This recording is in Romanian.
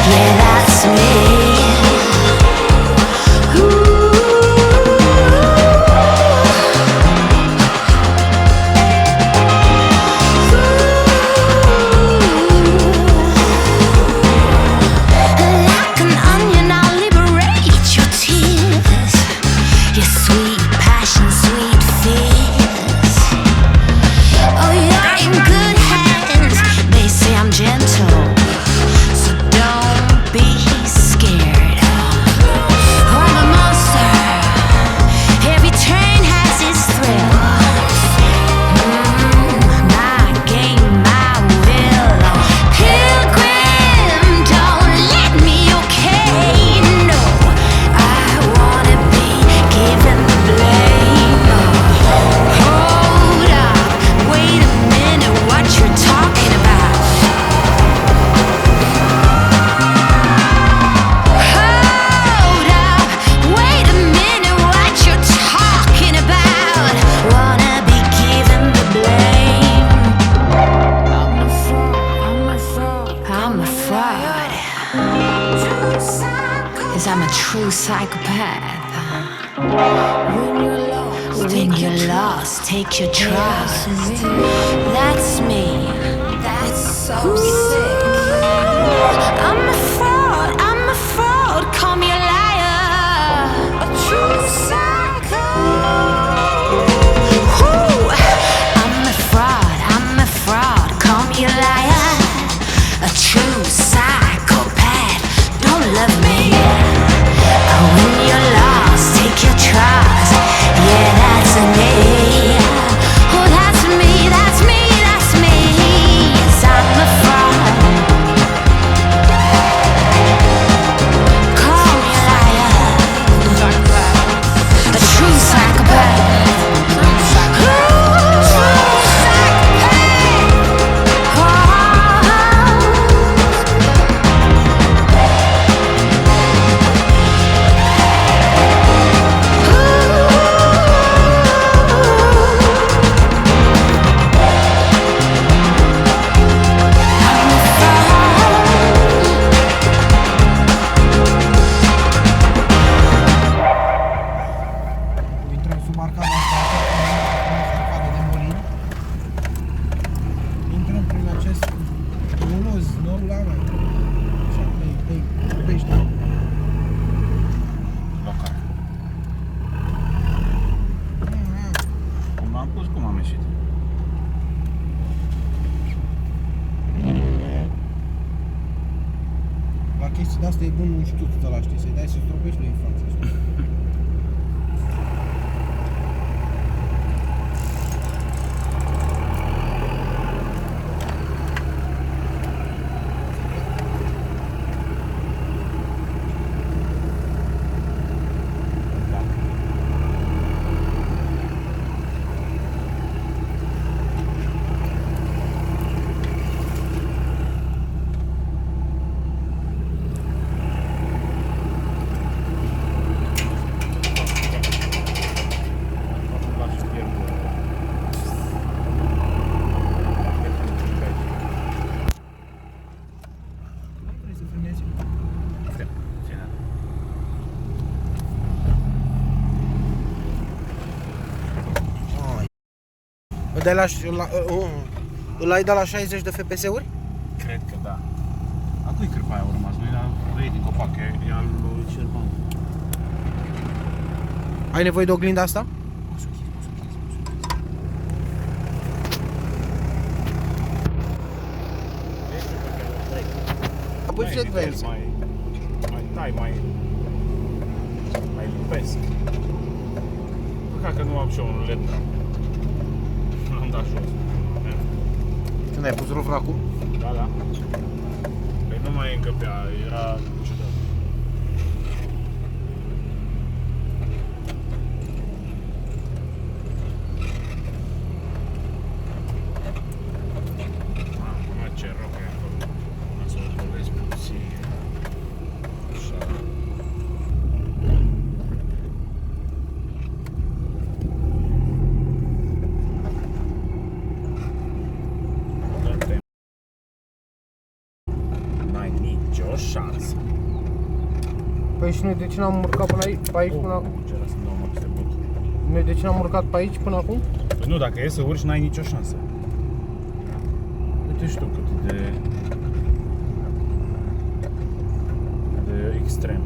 Yeah, that's me. I'm a true psychopath. When you're lost, take your trust. That's me. That's so sick. I'm a fraud, call me a liar. A true psycho. I'm a fraud, call me a liar. A true psychopath, don't love me. When you're lost, take your trust. Yeah, that's me. Oh, that's me, that's me, that's me. Yes, I'm a fraud. Call me a liar. A true psychopath. De asta e bun un ștuț de ăla, știi, să-i dai să stropești lui în față, știi? Îl ai de la 60 de FPS-uri? Cred că da. A cui cârpa aia a urmat? Nu era lui din copac, e al lui Cervan. Ai nevoie de oglinda asta? Apoi ce vezi? Mai tai, mai lupesc. Păcat că nu am și eu un LED tram. L-am dat jos. Când ai pus rufracul? Da. Păi nu mai încăpea, era ciudat. Mamă, ce roc e acolo. O să o povezi puțin. Așa. N-ai nicio șansă. Păi și noi de ce n-am urcat până aici, pe aici până acum? Ce era să-mi dau mă, but. Noi de ce n-am urcat pe aici până acum? Păi nu, dacă e să urci, n-ai nicio șansă. Uite și tu cât de extrem.